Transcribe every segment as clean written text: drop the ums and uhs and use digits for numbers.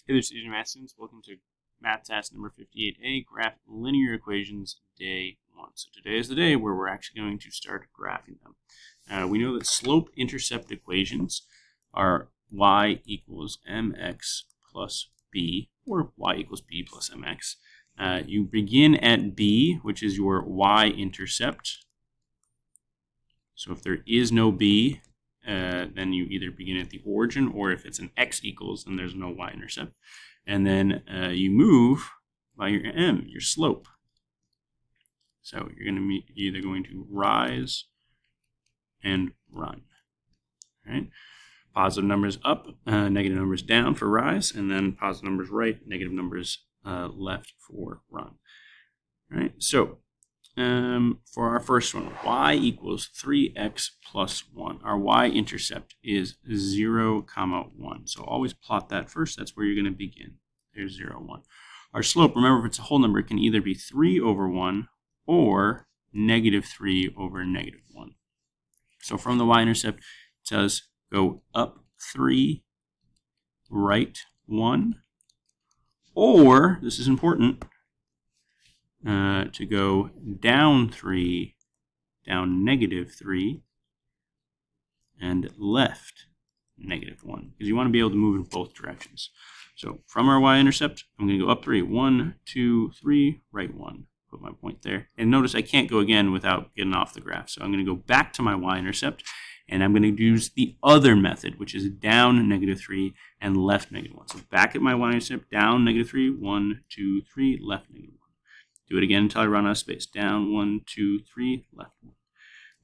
Hey there, student math students. Welcome to math task number 58A, graph linear equations, day 1. So today is the day where we're actually going to start graphing them. We know that slope-intercept equations are y equals mx plus b, or y equals b plus mx. You begin at b, which is your y-intercept. So if there is no b, then you either begin at the origin, or if it's an x equals, then there's no y-intercept. And then you move by your m, your slope. So you're either going to rise and run. All right? Positive numbers up, negative numbers down for rise, and then positive numbers right, negative numbers left for run. All right? So for our first one, y equals 3x plus 1. Our y-intercept is 0, 1. So always plot that first. That's where you're going to begin. There's 0, 1. Our slope, remember, if it's a whole number, it can either be 3 over 1 or negative 3 over negative 1. So from the y-intercept, it says go up 3, right 1, or, this is important, to go down 3, down negative 3, and left negative 1, because you want to be able to move in both directions. So from our y-intercept, I'm going to go up 3, 1, 2, 3, right 1. Put my point there. And notice I can't go again without getting off the graph. So I'm going to go back to my y-intercept, and I'm going to use the other method, which is down negative 3 and left negative 1. So back at my y-intercept, down negative 3, 1, 2, 3, left negative 1. Do it again until I run out of space. Down, 1, 2, 3, left 1.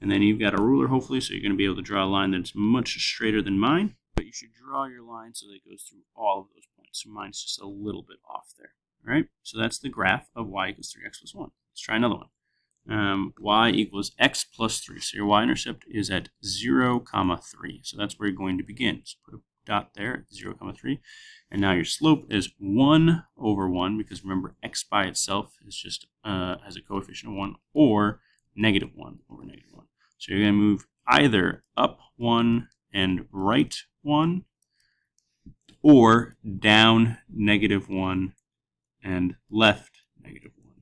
And then you've got a ruler, hopefully, so you're going to be able to draw a line that's much straighter than mine. But you should draw your line so that it goes through all of those points. So mine's just a little bit off there. All right? So that's the graph of y equals 3x plus 1. Let's try another one. Y equals x plus 3. So your y-intercept is at 0, 3. So that's where you're going to begin. So put a dot there at 0, 3. And now your slope is 1 over 1, because remember, x by itself is just has a coefficient of 1, or negative 1 over negative 1. So you're going to move either up 1 and right 1, or down negative 1 and left negative 1.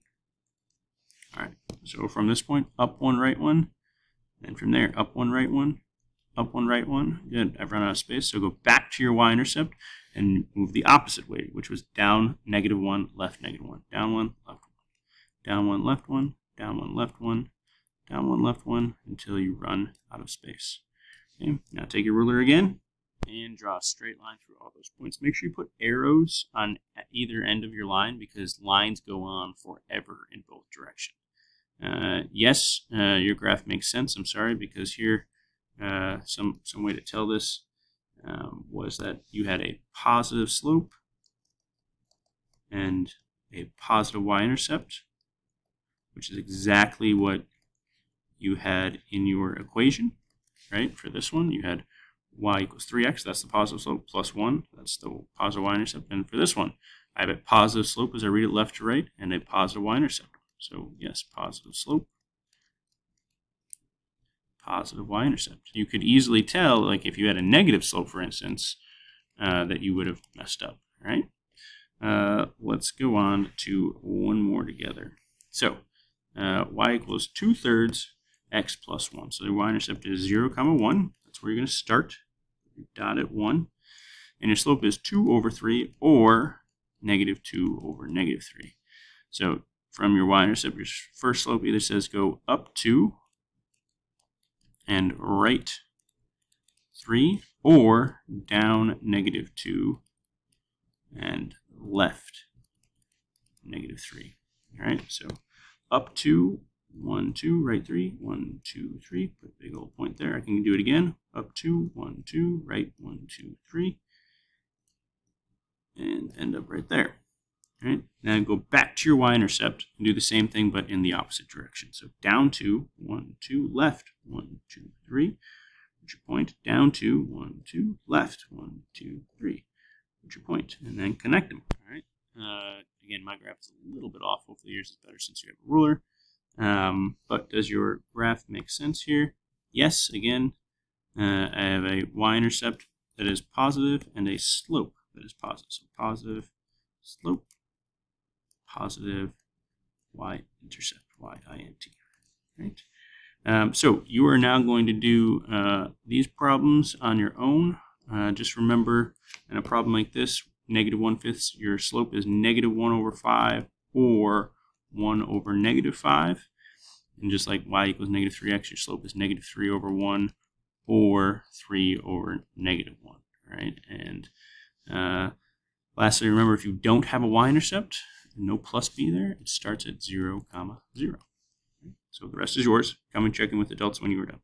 All right, so from this point, up 1, right 1, and from there, up 1, right 1, up 1, right 1. Good, I've run out of space, so go back to your y-intercept and move the opposite way, which was down negative 1, left negative 1. Down 1, left 1. Down 1, left 1. Down 1, left 1. Down 1, left 1, until you run out of space. Okay, now take your ruler again and draw a straight line through all those points. Make sure you put arrows on either end of your line, because lines go on forever in both directions. Yes, your graph makes sense. I'm sorry, because here, some way to tell this was that you had a positive slope and a positive y-intercept, which is exactly what you had in your equation, right? For this one, you had y equals 3x, that's the positive slope, plus 1, that's the positive y-intercept. And for this one, I have a positive slope as I read it left to right, and a positive y-intercept. So yes, positive slope, positive y-intercept. You could easily tell, like if you had a negative slope, for instance, that you would have messed up, right? Let's go on to one more together. So y equals 2/3 x plus 1. So the y-intercept is 0, 1. That's where you're going to start. You dot at 1. And your slope is 2 over 3, or negative 2 over negative 3. So from your y-intercept, your first slope either says go up 2 and right 3, or down negative 2 and left negative 3. All right, so up 2, 1, 2, right 3, 1, 2, 3. Put a big old point there. I can do it again. Up 2, 1, 2, right 1, 2, 3, and end up right there. All right. Now go back to your y-intercept and do the same thing, but in the opposite direction. So down 2, 1, 2, left 1, 2, 3. Put your point. Down 2, 1, 2, left 1, 2, 3. Put your point, and then connect them. All right. Again, my graph is a little bit off. Hopefully yours is better since you have a ruler. But does your graph make sense here? Yes, again, I have a y-intercept that is positive and a slope that is positive. So positive slope, positive y-intercept, y-int. Right? So you are now going to do these problems on your own. Just remember, in a problem like this, -1/5, your slope is -1/5 or 1/-5. And just like y equals -3x, your slope is -3/1 or 3/-1. Right? And lastly, remember, if you don't have a y-intercept, no plus b there, it starts at 0, 0. So the rest is yours. Come and check in with adults when you are done.